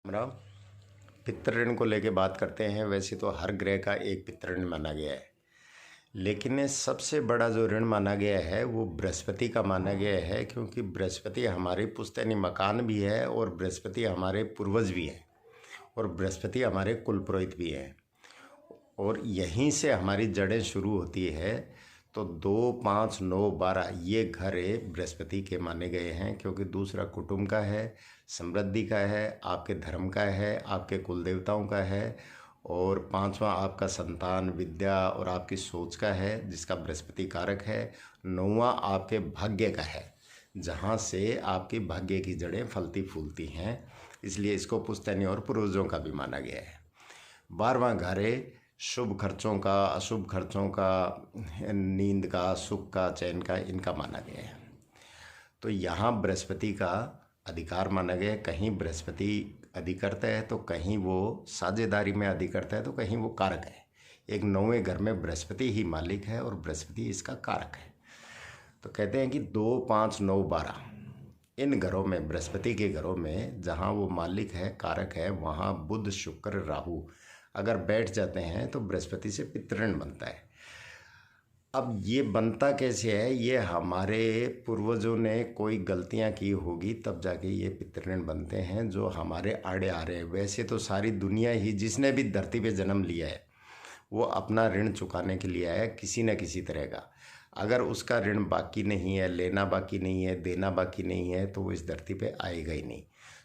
राम। पितृ ऋण को लेके बात करते हैं। वैसे तो हर ग्रह का एक पितृ ऋण माना गया है, लेकिन सबसे बड़ा जो ऋण माना गया है वो बृहस्पति का माना गया है, क्योंकि बृहस्पति हमारी पुश्तैनी मकान भी है और बृहस्पति हमारे पूर्वज भी हैं और बृहस्पति हमारे कुल पुरोहित भी हैं और यहीं से हमारी जड़ें शुरू होती है। तो 2, 5, 9, 12 ये घर बृहस्पति के माने गए हैं, क्योंकि दूसरा कुटुंब का है, समृद्धि का है, आपके धर्म का है, आपके कुल देवताओं का है, और 5वां आपका संतान, विद्या और आपकी सोच का है, जिसका बृहस्पति कारक है। 9वां आपके भाग्य का है, जहाँ से आपकी भाग्य की जड़ें फलती फूलती हैं, इसलिए इसको पुश्तैनी और पूर्वजों का भी माना गया है। 12वां घर शुभ खर्चों का, अशुभ खर्चों का, नींद का, सुख का, चैन का, इनका माना गया है। तो यहाँ बृहस्पति का अधिकार माना गया है। कहीं बृहस्पति अधिकर्ता है तो कहीं वो साझेदारी में अधिकर्ता है तो कहीं वो कारक है। एक 9वें घर में बृहस्पति ही मालिक है और बृहस्पति इसका कारक है। तो कहते हैं कि 2, 5, 9, 12 इन घरों में, बृहस्पति के घरों में जहाँ वो मालिक है, कारक है, वहाँ बुध, शुक्र, राहु अगर बैठ जाते हैं तो बृहस्पति से पितृ ऋण बनता है। अब ये बनता कैसे है? ये हमारे पूर्वजों ने कोई गलतियां की होगी, तब जाके ये पितृ ऋण बनते हैं जो हमारे आड़े आ रहे हैं। वैसे तो सारी दुनिया ही, जिसने भी धरती पे जन्म लिया है, वो अपना ऋण चुकाने के लिए आया है किसी न किसी तरह का। अगर उसका ऋण बाकी नहीं है, लेना बाकी नहीं है, देना बाकी नहीं है, तो वो इस धरती पे आएगा ही नहीं।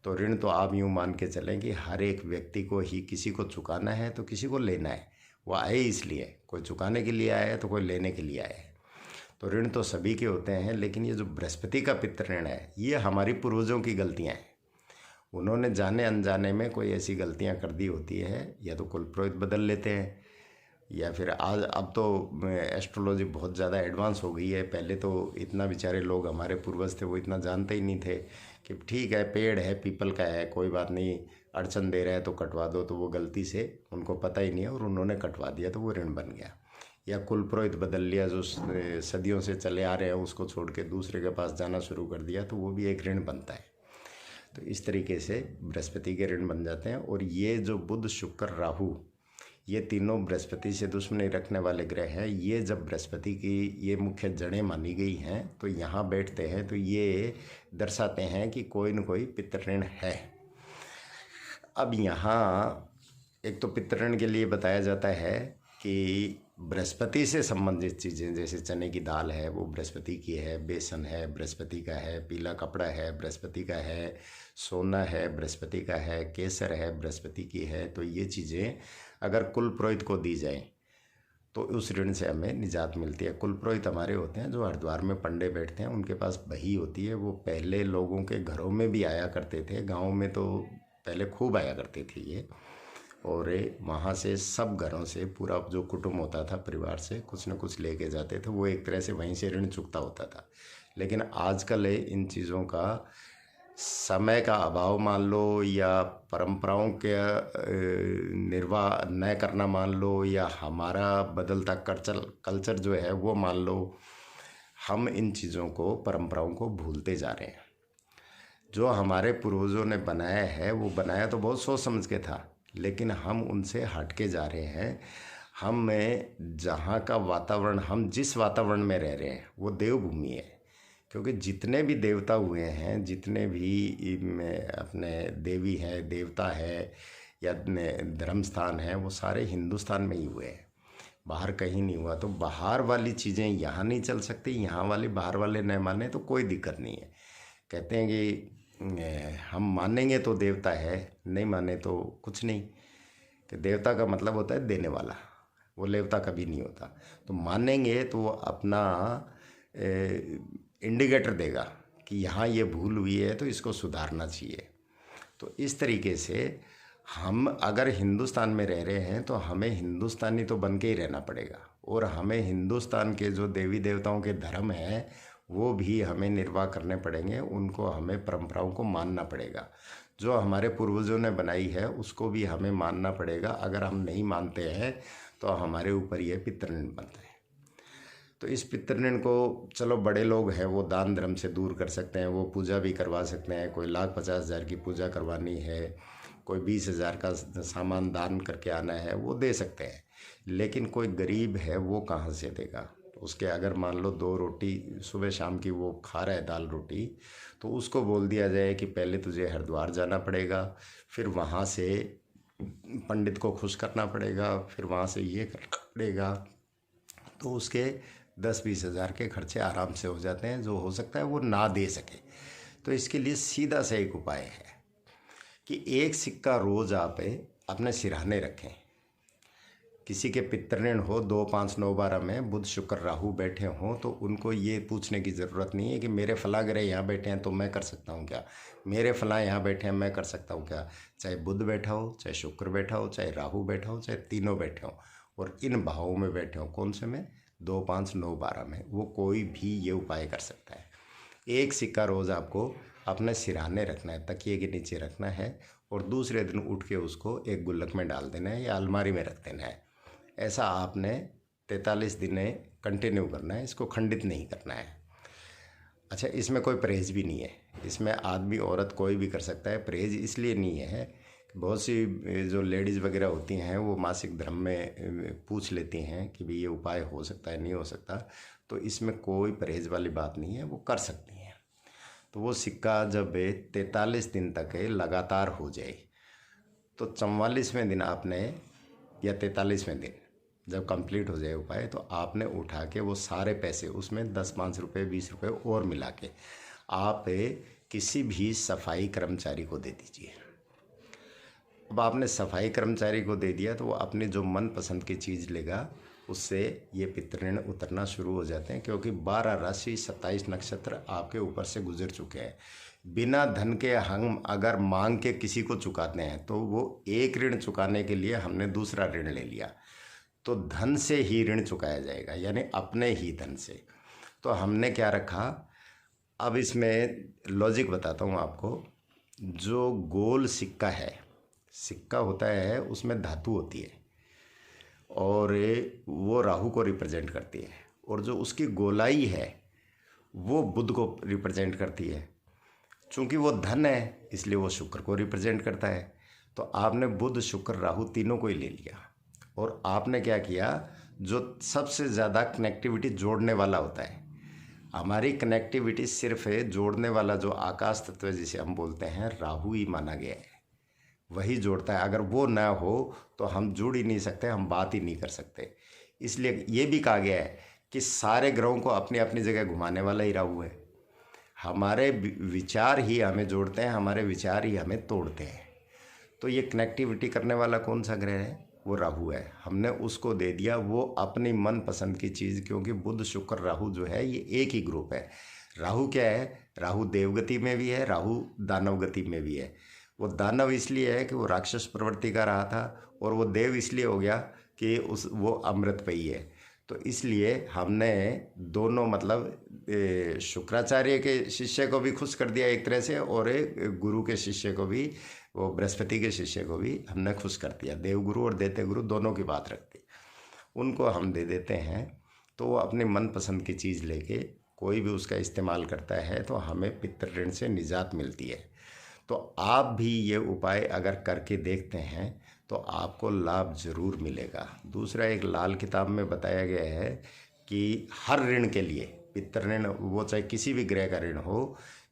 तो ऋण तो आप यूँ मान के चलें कि हर एक व्यक्ति को ही किसी को चुकाना है तो किसी को लेना है। वो आए इसलिए, कोई चुकाने के लिए आया है तो कोई लेने के लिए आया है। तो ऋण तो सभी के होते हैं, लेकिन ये जो बृहस्पति का पितृ ऋण है, ये हमारी पूर्वजों की गलतियाँ हैं। उन्होंने जाने अनजाने में कोई ऐसी गलतियाँ कर दी होती है, या तो कुल पुरोहित बदल लेते हैं, या फिर आज अब तो एस्ट्रोलॉजी बहुत ज़्यादा एडवांस हो गई है। पहले तो इतना बेचारे लोग, हमारे पूर्वज थे, वो इतना जानते ही नहीं थे कि ठीक है, पेड़ है, पीपल का है, कोई बात नहीं, अड़चन दे रहा है तो कटवा दो। तो वो गलती से उनको पता ही नहीं है और उन्होंने कटवा दिया, तो वो ऋण बन गया। या कुल पुरोहित बदल लिया, जो सदियों से चले आ रहे हैं, उसको छोड़ के दूसरे के पास जाना शुरू कर दिया, तो वो भी एक ऋण बनता है। तो इस तरीके से बृहस्पति के ऋण बन जाते हैं। और ये जो बुध, शुक्र, राहु, ये तीनों बृहस्पति से दुश्मनी रखने वाले ग्रह हैं। ये जब बृहस्पति की ये मुख्य जड़ें मानी गई हैं तो यहाँ बैठते हैं, तो ये दर्शाते हैं कि कोई न कोई पितृ ऋण है। अब यहाँ एक तो पितृ ऋण के लिए बताया जाता है कि बृहस्पति से संबंधित चीज़ें, जैसे चने की दाल है वो बृहस्पति की है, बेसन है बृहस्पति का है, पीला कपड़ा है बृहस्पति का है, सोना है बृहस्पति का है, केसर है बृहस्पति की है। तो ये चीज़ें अगर कुल पुरोहित को दी जाए तो उस ऋण से हमें निजात मिलती है। कुल पुरोहित हमारे होते हैं जो हरिद्वार में पंडे बैठते हैं, उनके पास बही होती है। वो पहले लोगों के घरों में भी आया करते थे, गाँव में तो पहले खूब आया करते थे ये, और वहाँ से सब घरों से पूरा जो कुटुंब होता था, परिवार से कुछ न कुछ लेके जाते थे। वो एक तरह से वहीं से ऋण चुकता होता था। लेकिन आजकल इन चीज़ों का समय का अभाव मान लो, या परंपराओं के निर्वाह न करना मान लो, या हमारा बदलता कल्चर जो है वो मान लो, हम इन चीज़ों को, परंपराओं को भूलते जा रहे हैं। जो हमारे पूर्वजों ने बनाया है, वो बनाया तो बहुत सोच समझ के था, लेकिन हम उनसे हट के जा रहे हैं। हम जहाँ का वातावरण, हम जिस वातावरण में रह रहे हैं वो देवभूमि है, क्योंकि जितने भी देवता हुए हैं, जितने भी अपने देवी हैं, देवता है या धर्म स्थान है, वो सारे हिंदुस्तान में ही हुए हैं, बाहर कहीं नहीं हुआ। तो बाहर वाली चीज़ें यहाँ नहीं चल सकती, यहाँ वाली बाहर वाले न माने तो कोई दिक्कत नहीं है। कहते हैं कि हम मानेंगे तो देवता है, नहीं माने तो कुछ नहीं। कि देवता का मतलब होता है देने वाला, वो देवता कभी नहीं होता। तो मानेंगे तो वो अपना इंडिकेटर देगा कि यहाँ ये भूल हुई है तो इसको सुधारना चाहिए। तो इस तरीके से हम अगर हिंदुस्तान में रह रहे हैं तो हमें हिंदुस्तानी तो बन के ही रहना पड़ेगा, और हमें हिंदुस्तान के जो देवी देवताओं के धर्म हैं वो भी हमें निर्वाह करने पड़ेंगे, उनको हमें परंपराओं को मानना पड़ेगा। जो हमारे पूर्वजों ने बनाई है उसको भी हमें मानना पड़ेगा। अगर हम नहीं मानते हैं तो हमारे ऊपर ये पितृ ऋण बनता है। तो इस पितृ ऋण को, चलो बड़े लोग हैं वो दान धर्म से दूर कर सकते हैं, वो पूजा भी करवा सकते हैं। कोई 1,50,000 की पूजा करवानी है, कोई 20,000 का सामान दान करके आना है वो दे सकते हैं, लेकिन कोई गरीब है वो कहाँ से देगा? उसके अगर मान लो 2 रोटी सुबह शाम की वो खा रहा है दाल रोटी, तो उसको बोल दिया जाए कि पहले तुझे हरिद्वार जाना पड़ेगा, फिर वहाँ से पंडित को खुश करना पड़ेगा, फिर वहाँ से ये करना पड़ेगा, तो उसके 10-20 हज़ार के खर्चे आराम से हो जाते हैं, जो हो सकता है वो ना दे सके। तो इसके लिए सीधा सा एक उपाय है कि एक सिक्का रोज़ आप अपने सिरहाने रखें। किसी के पितृऋण हो 2, 5, 9, 12 में बुध शुक्र राहु बैठे हों, तो उनको ये पूछने की ज़रूरत नहीं है कि मेरे फला ग्रह यहाँ बैठे हैं तो मैं कर सकता हूँ क्या, मेरे फला यहाँ बैठे हैं मैं कर सकता हूँ क्या। चाहे बुध बैठा हो, चाहे शुक्र बैठा हो, चाहे राहु बैठा हो, चाहे तीनों बैठे हों और इन भावों में बैठे हों, कौन से में, 2, 5, 9, 12 में, वो कोई भी ये उपाय कर सकता है। एक सिक्का रोज़ आपको अपने सिरहाने रखना है, तकिए के नीचे रखना है, और दूसरे दिन उठ के उसको एक गुल्लक में डाल देना है या अलमारी में रख देना है। ऐसा आपने 43 दिन कंटिन्यू करना है, इसको खंडित नहीं करना है। अच्छा, इसमें कोई परहेज भी नहीं है, इसमें आदमी औरत कोई भी कर सकता है। परहेज इसलिए नहीं है, बहुत सी जो लेडीज़ वगैरह होती हैं वो मासिक धर्म में पूछ लेती हैं कि भाई ये उपाय हो सकता है नहीं हो सकता, तो इसमें कोई परहेज वाली बात नहीं है, वो कर सकती हैं। तो वो सिक्का जब 43 दिन तक लगातार हो जाए, तो 44वें दिन आपने, या 43वें दिन जब कंप्लीट हो जाए उपाय, तो आपने उठा के वो सारे पैसे उसमें 10, 5 रुपये, 20 रुपये और मिला के आप किसी भी सफाई कर्मचारी को दे दीजिए। अब आपने सफाई कर्मचारी को दे दिया तो वो अपने जो मन पसंद की चीज़ लेगा, उससे ये पितृऋण उतरना शुरू हो जाते हैं, क्योंकि 12 राशि 27 नक्षत्र आपके ऊपर से गुजर चुके हैं। बिना धन के हम अगर मांग के किसी को चुकाते हैं तो वो एक ऋण चुकाने के लिए हमने दूसरा ऋण ले लिया, तो धन से ही ऋण चुकाया जाएगा, यानी अपने ही धन से। तो हमने क्या रखा, अब इसमें लॉजिक बताता हूँ आपको। जो गोल सिक्का है, सिक्का होता है उसमें धातु होती है और वो राहु को रिप्रेजेंट करती है, और जो उसकी गोलाई है वो बुध को रिप्रेजेंट करती है। चूँकि वो धन है इसलिए वो शुक्र को रिप्रेजेंट करता है। तो आपने बुध शुक्र राहु तीनों को ही ले लिया, और आपने क्या किया, जो सबसे ज़्यादा कनेक्टिविटी जोड़ने वाला होता है, हमारी कनेक्टिविटी सिर्फ है जोड़ने वाला, जो आकाश तत्व जिसे हम बोलते हैं, राहु ही माना गया है, वही जोड़ता है। अगर वो ना हो तो हम जुड़ ही नहीं सकते, हम बात ही नहीं कर सकते। इसलिए ये भी कहा गया है कि सारे ग्रहों को अपनी अपनी जगह घुमाने वाला ही राहु है। हमारे विचार ही हमें जोड़ते हैं, हमारे विचार ही हमें तोड़ते हैं। तो ये कनेक्टिविटी करने वाला कौन सा ग्रह है, वो राहु है। हमने उसको दे दिया वो अपनी मन पसंद की चीज़, क्योंकि बुध शुक्र राहु जो है ये एक ही ग्रुप है। राहु क्या है, राहु देवगति में भी है, राहु दानव गति में भी है। वो दानव इसलिए है कि वो राक्षस प्रवृत्ति का रहा था, और वो देव इसलिए हो गया कि वो अमृतपेयी है। तो इसलिए हमने दोनों, मतलब शुक्राचार्य के शिष्य को भी खुश कर दिया एक तरह से, और गुरु के शिष्य को भी, वो बृहस्पति के शिष्य को भी हमने खुश कर दिया। देवगुरु और देते गुरु दोनों की बात रखती, उनको हम दे देते हैं। तो वो अपने मन पसंद की चीज़ लेके कोई भी उसका इस्तेमाल करता है, तो हमें पितृऋण से निजात मिलती है। तो आप भी ये उपाय अगर करके देखते हैं तो आपको लाभ ज़रूर मिलेगा। दूसरा, एक लाल किताब में बताया गया है कि हर ऋण के लिए, पितृऋण वो चाहे किसी भी ग्रह का ऋण हो,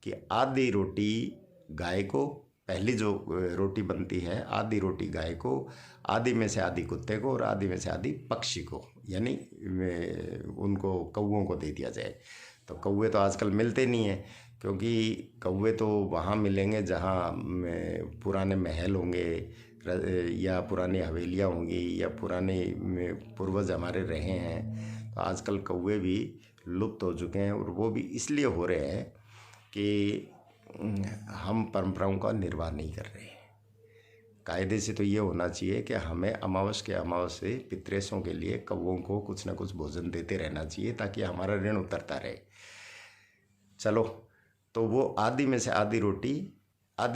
कि आधी रोटी गाय को, पहली जो रोटी बनती है आधी रोटी गाय को, आधी में से आधी कुत्ते को, और आधी में से आधी पक्षी को, यानी उनको कौवों को दे दिया जाए। तो कौवे तो आजकल मिलते नहीं हैं, क्योंकि कौवे तो वहाँ मिलेंगे जहाँ पुराने महल होंगे, या पुरानी हवेलियाँ होंगी, या पुराने पूर्वज हमारे रहे हैं। तो आजकल कौवे भी लुप्त हो चुके हैं, और वो भी इसलिए हो रहे हैं कि हम परंपराओं का निर्वाह नहीं कर रहे हैं। कायदे से तो ये होना चाहिए कि हमें अमावस के अमावस पितृसों के लिए कौवों को कुछ ना कुछ भोजन देते रहना चाहिए, ताकि हमारा ऋण उतरता रहे। चलो, तो वो आधी में से आधी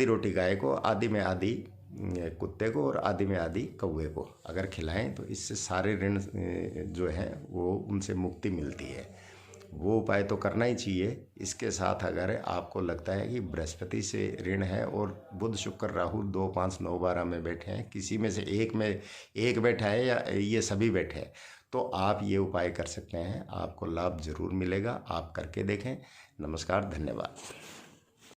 रोटी गाय को, आधी में आधी कुत्ते को, और आधी में आधी कौवे को अगर खिलाएं, तो इससे सारे ऋण जो हैं वो उनसे मुक्ति मिलती है। वो उपाय तो करना ही चाहिए। इसके साथ अगर आपको लगता है कि बृहस्पति से ऋण है और बुध शुक्र राहु 2 5 9 12 में बैठे हैं, किसी में से एक में एक बैठा है या ये सभी बैठे हैं, तो आप ये उपाय कर सकते हैं। आपको लाभ जरूर मिलेगा, आप करके देखें। नमस्कार, धन्यवाद।